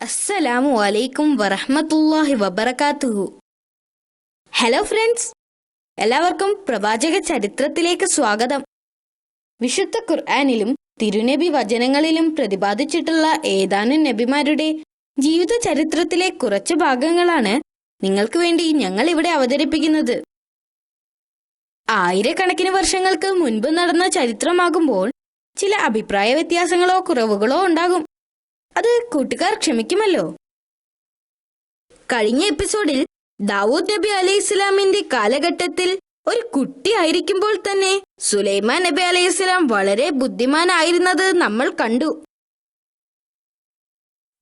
അസ്സലാമു അലൈക്കും വറഹ്മത്തുള്ളാഹി വബറകാതുഹു. ഹലോ ഫ്രണ്ട്സ്, എല്ലാവർക്കും പ്രവാചക ചരിത്രത്തിലേക്ക് സ്വാഗതം. വിശുദ്ധ ഖുർആനിലും തിരുനബി വചനങ്ങളിലും പ്രതിപാദിച്ചിട്ടുള്ള ഏതാനും നബിമാരുടെ ജീവിത ചരിത്രത്തിലെ കുറച്ച് ഭാഗങ്ങളാണ് നിങ്ങൾക്ക് വേണ്ടി ഞങ്ങൾ ഇവിടെ അവതരിപ്പിക്കുന്നത്. ആയിരക്കണക്കിന് വർഷങ്ങൾക്ക് മുൻപ് നടന്ന ചരിത്രമാകുമ്പോൾ ചില അഭിപ്രായ വ്യത്യാസങ്ങളോ കുറവുകളോ ഉണ്ടാകും. അത് കൂട്ടുകാർ ക്ഷമിക്കുമല്ലോ. കഴിഞ്ഞ എപ്പിസോഡിൽ ദാവൂദ് നബി അലൈഹിസ്സലാമിന്റെ കാലഘട്ടത്തിൽ ഒരു കുട്ടിയായിരിക്കുമ്പോൾ തന്നെ സുലൈമാൻ നബി അലൈഹിസ്സലാം വളരെ ബുദ്ധിമാനായിരുന്നത് നമ്മൾ കണ്ടു.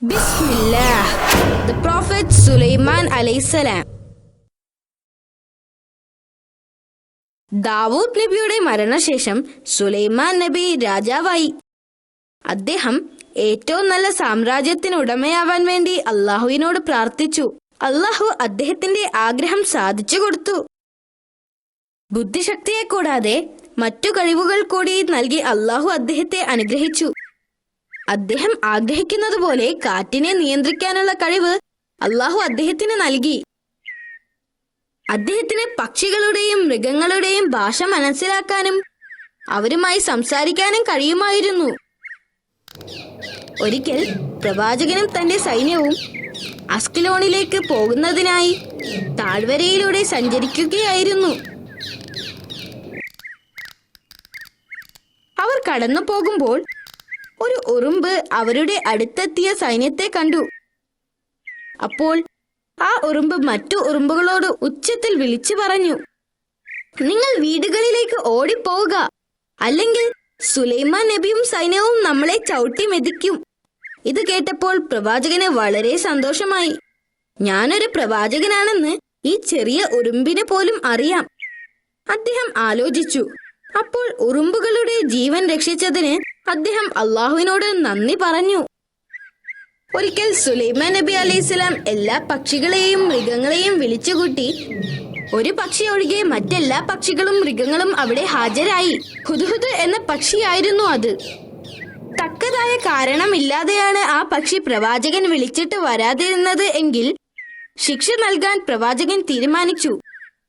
ബിസ്മില്ലാഹ്, ദി പ്രോഫറ്റ് സുലൈമാൻ അലൈഹിസ്സലാം. ദാവൂദ് നബിയുടെ മരണശേഷം സുലൈമാൻ നബി രാജാവായി. അദ്ദേഹം ഏറ്റവും നല്ല സാമ്രാജ്യത്തിനുടമയാവാൻ വേണ്ടി അള്ളാഹുവിനോട് പ്രാർത്ഥിച്ചു. അള്ളാഹു അദ്ദേഹത്തിന്റെ ആഗ്രഹം സാധിച്ചു കൊടുത്തു. ബുദ്ധിശക്തിയെ കൂടാതെ മറ്റു കഴിവുകൾ കൂടി നൽകി അള്ളാഹു അദ്ദേഹത്തെ അനുഗ്രഹിച്ചു. അദ്ദേഹം ആഗ്രഹിക്കുന്നത് പോലെ കാറ്റിനെ നിയന്ത്രിക്കാനുള്ള കഴിവ് അള്ളാഹു അദ്ദേഹത്തിന് നൽകി. അദ്ദേഹത്തിന് പക്ഷികളുടെയും മൃഗങ്ങളുടെയും ഭാഷ മനസ്സിലാക്കാനും അവരുമായി സംസാരിക്കാനും കഴിയുമായിരുന്നു. ഒരിക്കൽ പ്രവാചകനും തന്റെ സൈന്യവും അസ്കലോണിലേക്ക് പോകുന്നതിനായി താഴ്വരയിലൂടെ സഞ്ചരിക്കുകയായിരുന്നു. അവർ കടന്നു പോകുമ്പോൾ ഒരു ഉറുമ്പ് അവരുടെ അടുത്തെത്തിയ സൈന്യത്തെ കണ്ടു. അപ്പോൾ ആ ഉറുമ്പ് മറ്റു ഉറുമ്പുകളോട് ഉച്ചത്തിൽ വിളിച്ചു പറഞ്ഞു, നിങ്ങൾ വീടുകളിലേക്ക് ഓടിപ്പോവുക, അല്ലെങ്കിൽ സുലൈമാൻ നബിയും സൈന്യവും നമ്മളെ ചവിട്ടി മെതിക്കും. ഇത് കേട്ടപ്പോൾ പ്രവാചകന് വളരെ സന്തോഷമായി. ഞാനൊരു പ്രവാചകനാണെന്ന് ഈ ചെറിയ ഉറുമ്പിനെ പോലും അറിയാം. അദ്ദേഹം ആലോചിച്ചു. അപ്പോൾ ഉറുമ്പുകളുടെ ജീവൻ രക്ഷിച്ചതിന് അദ്ദേഹം അള്ളാഹുവിനോട് നന്ദി പറഞ്ഞു. ഒരിക്കൽ സുലൈമാൻ നബി അലൈഹിസ്സലാം എല്ലാ പക്ഷികളെയും മൃഗങ്ങളെയും വിളിച്ചുകൂട്ടി. ഒരു പക്ഷി ഒഴികെ മറ്റെല്ലാ പക്ഷികളും മൃഗങ്ങളും അവിടെ ഹാജരായി. ഹുദ്ഹുദ് എന്ന പക്ഷിയായിരുന്നു അത്. തക്കതായ കാരണമില്ലാതെയാണ് ആ പക്ഷി പ്രവാചകൻ വിളിച്ചിട്ട് വരാതിരുന്നത് എങ്കിൽ ശിക്ഷ നൽകാൻ പ്രവാചകൻ തീരുമാനിച്ചു.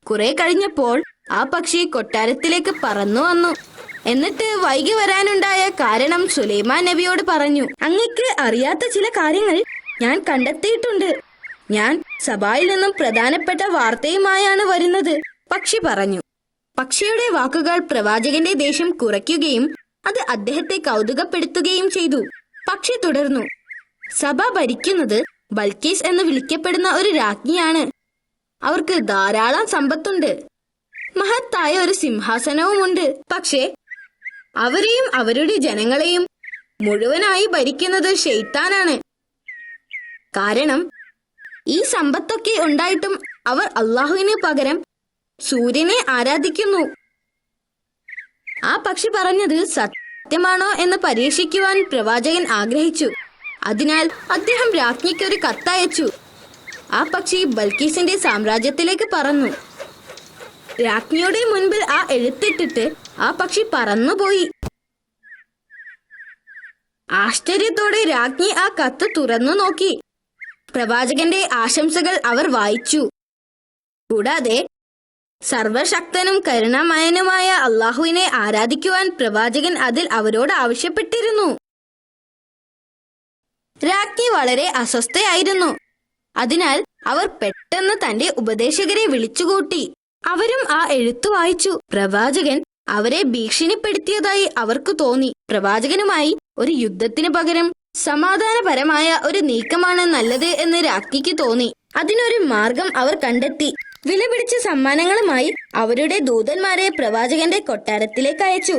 കുറെ കഴിഞ്ഞപ്പോൾ ആ പക്ഷി കൊട്ടാരത്തിലേക്ക് പറന്നു വന്നു. എന്നിട്ട് വൈകി വരാനുണ്ടായ കാരണം സുലൈമാൻ നബിയോട് പറഞ്ഞു. അങ്ങക്ക് അറിയാത്ത ചില കാര്യങ്ങൾ ഞാൻ കണ്ടെത്തിയിട്ടുണ്ട്. ഞാൻ സഭയിൽ നിന്നും പ്രധാനപ്പെട്ട വാർത്തയുമായാണ് വരുന്നത്, പക്ഷി പറഞ്ഞു. പക്ഷിയുടെ വാക്കുകൾ പ്രവാചകന്റെ ദേഷ്യം കുറയ്ക്കുകയും അത് അദ്ദേഹത്തെ കൗതുകപ്പെടുത്തുകയും ചെയ്തു. പക്ഷി തുടർന്നു. സഭ ഭരിക്കുന്നത് ബൽക്കീസ് എന്ന് വിളിക്കപ്പെടുന്ന ഒരു രാജ്ഞിയാണ്. അവർക്ക് ധാരാളം സമ്പത്തുണ്ട്. മഹത്തായ ഒരു സിംഹാസനവുമുണ്ട്. പക്ഷേ അവരെയും അവരുടെ ജനങ്ങളെയും മുഴുവനായി ഭരിക്കുന്നത് ശൈത്താനാണ്. കാരണം ഈ സമ്പത്തൊക്കെ ഉണ്ടായിട്ടും അവർ അള്ളാഹുവിന് പകരം സൂര്യനെ ആരാധിക്കുന്നു. ആ പക്ഷി പറഞ്ഞത് സത്യമാണോ എന്ന് പരീക്ഷിക്കുവാൻ പ്രവാചകൻ ആഗ്രഹിച്ചു. അതിനാൽ അദ്ദേഹം രാജ്ഞിക്ക് ഒരു കത്തയച്ചു. ആ പക്ഷി ബൽക്കീസിന്റെ സാമ്രാജ്യത്തിലേക്ക് പറന്നു. രാജ്ഞിയുടെ മുൻപിൽ ആ എഴുത്തിട്ടിട്ട് ആ പക്ഷി പറന്നുപോയി. ആശ്ചര്യത്തോടെ രാജ്ഞി ആ കത്ത് തുറന്നു നോക്കി. പ്രവാചകന്റെ ആശംസകൾ അവർ വായിച്ചു. കൂടാതെ സർവശക്തനും കരുണാമയനുമായ അള്ളാഹുവിനെ ആരാധിക്കുവാൻ പ്രവാചകൻ അതിൽ അവരോട് ആവശ്യപ്പെട്ടിരുന്നു. രാജ്ഞി വളരെ അസ്വസ്ഥയായിരുന്നു. അതിനാൽ അവർ പെട്ടെന്ന് തന്റെ ഉപദേശകരെ വിളിച്ചുകൂട്ടി. അവരും ആ എഴുത്തു വായിച്ചു. പ്രവാചകൻ അവരെ ഭീഷണിപ്പെടുത്തിയതായി അവർക്ക് തോന്നി. പ്രവാചകനുമായി ഒരു യുദ്ധത്തിന് പകരം സമാധാനപരമായ ഒരു നീക്കമാണ് നല്ലത് എന്ന് രാജ്ഞിക്ക് തോന്നി. അതിനൊരു മാർഗം അവർ കണ്ടെത്തി. വിലപിടിച്ച സമ്മാനങ്ങളുമായി അവരുടെ ദൂതന്മാരെ പ്രവാചകന്റെ കൊട്ടാരത്തിലേക്ക് അയച്ചു.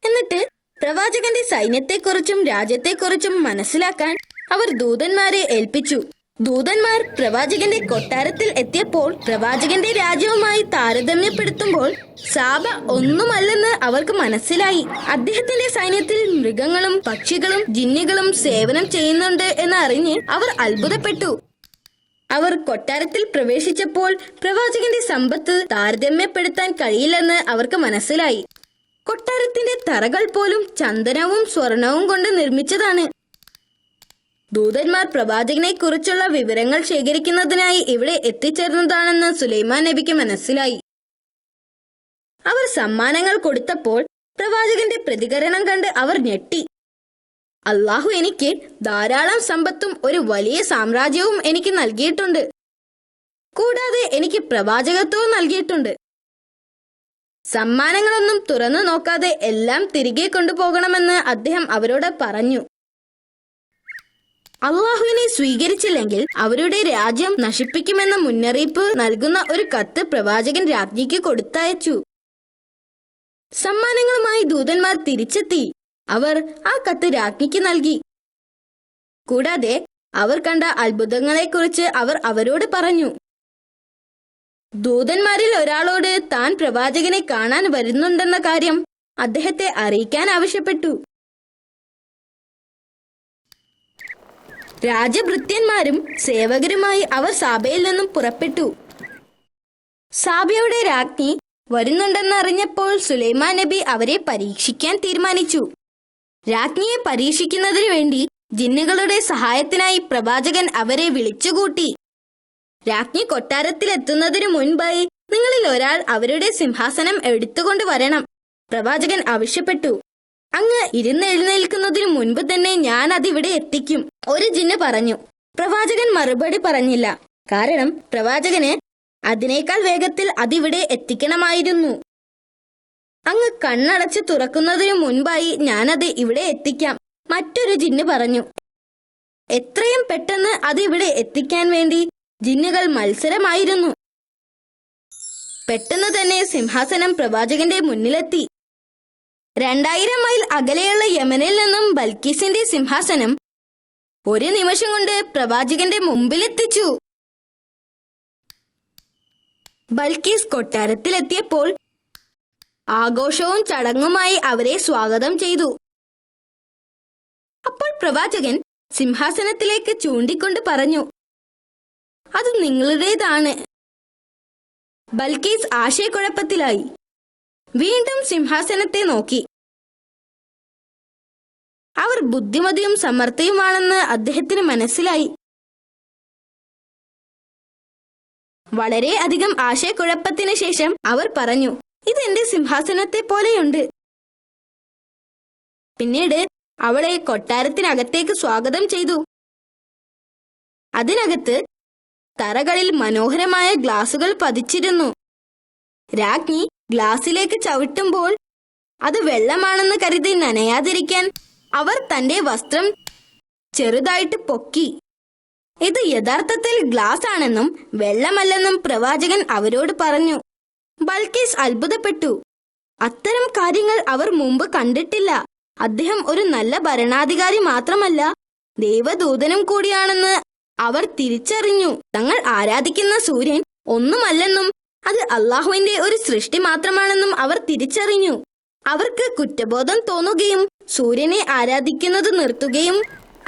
എന്നിട്ട് പ്രവാചകന്റെ സൈന്യത്തെക്കുറിച്ചും രാജ്യത്തെക്കുറിച്ചും മനസ്സിലാക്കാൻ അവർ ദൂതന്മാരെ ഏൽപ്പിച്ചു. ദൂതന്മാർ പ്രവാചകന്റെ കൊട്ടാരത്തിൽ എത്തിയപ്പോൾ പ്രവാചകന്റെ രാജ്യവുമായി താരതമ്യപ്പെടുത്തുമ്പോൾ സാബ ഒന്നുമല്ലെന്ന് അവർക്ക് മനസ്സിലായി. അദ്ദേഹത്തിന്റെ സൈന്യത്തിൽ മൃഗങ്ങളും പക്ഷികളും ജിന്നുകളും സേവനം ചെയ്യുന്നുണ്ട് എന്ന് അറിഞ്ഞ് അവർ അത്ഭുതപ്പെട്ടു. അവർ കൊട്ടാരത്തിൽ പ്രവേശിച്ചപ്പോൾ പ്രവാചകന്റെ സമ്പത്ത് താരതമ്യപ്പെടുത്താൻ കഴിയില്ലെന്ന് അവർക്ക് മനസ്സിലായി. കൊട്ടാരത്തിന്റെ തറകൾ പോലും ചന്ദനവും സ്വർണവും കൊണ്ട് നിർമ്മിച്ചതാണ്. ദൂതന്മാർ പ്രവാചകനെ കുറിച്ചുള്ള വിവരങ്ങൾ ശേഖരിക്കുന്നതിനായി ഇവിടെ എത്തിച്ചേർന്നതാണെന്ന് സുലൈമാൻ നബിക്ക് മനസ്സിലായി. അവർ സമ്മാനങ്ങൾ കൊടുത്തപ്പോൾ പ്രവാചകന്റെ പ്രതികരണം കണ്ട് അവർ ഞെട്ടി. അല്ലാഹു എനിക്ക് ധാരാളം സമ്പത്തും ഒരു വലിയ സാമ്രാജ്യവും എനിക്ക് നൽകിയിട്ടുണ്ട്. കൂടാതെ എനിക്ക് പ്രവാചകത്വവും നൽകിയിട്ടുണ്ട്. സമ്മാനങ്ങളൊന്നും തുറന്നു നോക്കാതെ എല്ലാം തിരികെ കൊണ്ടുപോകണമെന്ന് അദ്ദേഹം അവരോട് പറഞ്ഞു. അള്ളാഹുവിനെ സ്വീകരിച്ചില്ലെങ്കിൽ അവരുടെ രാജ്യം നശിപ്പിക്കുമെന്ന മുന്നറിയിപ്പ് നൽകുന്ന ഒരു കത്ത് പ്രവാചകൻ രാജ്ഞിക്ക് കൊടുത്തയച്ചു. സമ്മാനങ്ങളുമായി ദൂതന്മാർ തിരിച്ചെത്തി. അവർ ആ കത്ത് രാജ്ഞിക്ക് നൽകി. കൂടാതെ അവർ കണ്ട അത്ഭുതങ്ങളെക്കുറിച്ച് അവർ അവരോട് പറഞ്ഞു. ദൂതന്മാരിൽ ഒരാളോട് താൻ പ്രവാചകനെ കാണാൻ വരുന്നുണ്ടെന്ന കാര്യം അദ്ദേഹത്തെ അറിയിക്കാൻ ആവശ്യപ്പെട്ടു. രാജഭൃത്യന്മാരും സേവകരുമായി അവർ സാബയിൽ നിന്നും പുറപ്പെട്ടു. സാബയുടെ രാജ്ഞി വരുന്നുണ്ടെന്നറിഞ്ഞപ്പോൾ സുലൈമാൻ നബി അവരെ പരീക്ഷിക്കാൻ തീരുമാനിച്ചു. രാജ്ഞിയെ പരീക്ഷിക്കുന്നതിനു വേണ്ടി ജിന്നുകളുടെ സഹായത്തിനായി പ്രവാചകൻ അവരെ വിളിച്ചുകൂട്ടി. രാജ്ഞി കൊട്ടാരത്തിലെത്തുന്നതിനു മുൻപായി നിങ്ങളിൽ ഒരാൾ അവരുടെ സിംഹാസനം എടുത്തുകൊണ്ട് വരണം, പ്രവാചകൻ ആവശ്യപ്പെട്ടു. അങ്ങ് ഇരുന്നെഴുന്നേൽക്കുന്നതിനു മുൻപ് തന്നെ ഞാൻ അതിവിടെ എത്തിക്കും, ഒരു ജിന്ന് പറഞ്ഞു. പ്രവാചകൻ മറുപടി പറഞ്ഞില്ല. കാരണം പ്രവാചകന് അതിനേക്കാൾ വേഗത്തിൽ അതിവിടെ എത്തിക്കണമായിരുന്നു. അങ്ങ് കണ്ണടച്ച് തുറക്കുന്നതിനു മുൻപായി ഞാനത് ഇവിടെ എത്തിക്കാം, മറ്റൊരു ജിന്ന് പറഞ്ഞു. എത്രയും പെട്ടെന്ന് അത് ഇവിടെ എത്തിക്കാൻ വേണ്ടി ജിന്നുകൾ മത്സരമായിരുന്നു. പെട്ടെന്ന് തന്നെ സിംഹാസനം പ്രവാചകന്റെ മുന്നിലെത്തി. 2000 മൈൽ അകലെയുള്ള യമനിൽ നിന്നും ബൽക്കീസിന്റെ സിംഹാസനം ഒരു നിമിഷം കൊണ്ട് പ്രവാചകന്റെ മുമ്പിലെത്തിച്ചു. ബൽക്കീസ് കൊട്ടാരത്തിലെത്തിയപ്പോൾ ആഘോഷവും ചടങ്ങുമായി അവരെ സ്വാഗതം ചെയ്തു. അപ്പോൾ പ്രവാചകൻ സിംഹാസനത്തിലേക്ക് ചൂണ്ടിക്കൊണ്ട് പറഞ്ഞു, അത് നിങ്ങളുടേതാണ്. ബൽക്കീസ് ആശയക്കുഴപ്പത്തിലായി. വീണ്ടും സിംഹാസനത്തെ നോക്കി. അവർ ബുദ്ധിമതിയും സമർത്ഥയുമാണെന്ന് അദ്ദേഹത്തിന് മനസ്സിലായി. വളരെ അധികം ആശയക്കുഴപ്പത്തിന് ശേഷം അവർ പറഞ്ഞു, ഇതെന്റെ സിംഹാസനത്തെ പോലെയുണ്ട്. പിന്നീട് അവളെ കൊട്ടാരത്തിനകത്തേക്ക് സ്വാഗതം ചെയ്തു. അതിനകത്ത് തറകളിൽ മനോഹരമായ ഗ്ലാസുകൾ പതിച്ചിരുന്നു. രാജ്ഞി ഗ്ലാസിലേക്ക് ചവിട്ടുമ്പോൾ അത് വെള്ളമാണെന്ന് കരുതി നനയാതിരിക്കാൻ അവർ തന്റെ വസ്ത്രം ചെറുതായിട്ട് പൊക്കി. ഇത് യഥാർത്ഥത്തിൽ ഗ്ലാസ് ആണെന്നും വെള്ളമല്ലെന്നും പ്രവാചകൻ അവരോട് പറഞ്ഞു. ബൽക്കീസ് അത്ഭുതപ്പെട്ടു. അത്തരം കാര്യങ്ങൾ അവർ മുമ്പ് കണ്ടിട്ടില്ല. അദ്ദേഹം ഒരു നല്ല ഭരണാധികാരി മാത്രമല്ല, ദൈവദൂതനും കൂടിയാണെന്ന് അവർ തിരിച്ചറിഞ്ഞു. തങ്ങൾ ആരാധിക്കുന്ന സൂര്യൻ ഒന്നുമല്ലെന്നും അത് അള്ളാഹുവിന്റെ ഒരു സൃഷ്ടി മാത്രമാണെന്നും അവർ തിരിച്ചറിഞ്ഞു. അവർക്ക് കുറ്റബോധം തോന്നുകയും സൂര്യനെ ആരാധിക്കുന്നത് നിർത്തുകയും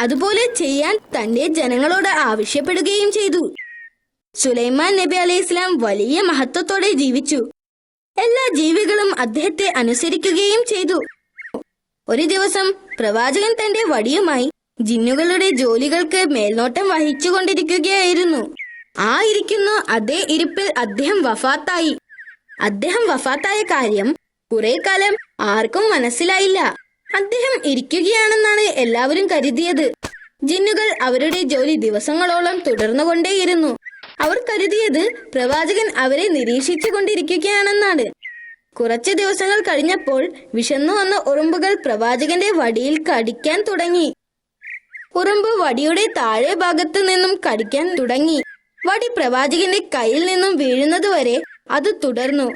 അതുപോലെ ചെയ്യാൻ തന്റെ ജനങ്ങളോട് ആവശ്യപ്പെടുകയും ചെയ്തു. സുലൈമാൻ നബി അലൈഹിസ്സലാം വലിയ മഹത്വത്തോടെ ജീവിച്ചു. എല്ലാ ജീവികളും അദ്ദേഹത്തെ അനുസരിക്കുകയും ചെയ്തു. ഒരു ദിവസം പ്രവാചകൻ തന്റെ വടിയുമായി ജിന്നുകളുടെ ജോലികൾക്ക് മേൽനോട്ടം വഹിച്ചുകൊണ്ടിരിക്കുകയായിരുന്നു. ആ ഇരിക്കുന്ന അതേ ഇരിപ്പിൽ അദ്ദേഹം വഫാത്തായി. അദ്ദേഹം വഫാത്തായ കാര്യം കുറെ കാലം ആർക്കും മനസ്സിലായില്ല. അദ്ദേഹം ഇരിക്കുകയാണെന്നാണ് എല്ലാവരും കരുതിയത്. ജിന്നുകൾ അവരുടെ ജോലി ദിവസങ്ങളോളം തുടർന്നുകൊണ്ടേയിരുന്നു. അവർ കരുതിയത് പ്രവാചകൻ അവരെ നിരീക്ഷിച്ചു കൊണ്ടിരിക്കുകയാണെന്നാണ്. കുറച്ചു ദിവസങ്ങൾ കഴിഞ്ഞപ്പോൾ വിശന്നു വന്ന ഉറുമ്പുകൾ പ്രവാചകന്റെ വടിയിൽ കടിക്കാൻ തുടങ്ങി. ഉറുമ്പ് വടിയുടെ താഴെ ഭാഗത്തു നിന്നും കടിക്കാൻ തുടങ്ങി. വടി പ്രവാചകന്റെ കയ്യിൽ നിന്നും വീഴുന്നതുവരെ അത് തുടർന്നു.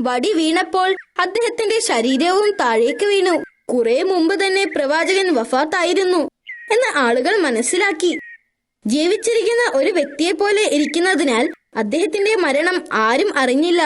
വടി വീണപ്പോൾ അദ്ദേഹത്തിന്റെ ശരീരവും താഴേക്ക് വീണു. കുറെ മുമ്പ് തന്നെ പ്രവാചകൻ വഫാത്തായിരുന്നു എന്ന് ആളുകൾ മനസ്സിലാക്കി. ജീവിച്ചിരിക്കുന്ന ഒരു വ്യക്തിയെ പോലെ ഇരിക്കുന്നതിനാൽ അദ്ദേഹത്തിന്റെ മരണം ആരും അറിഞ്ഞില്ല.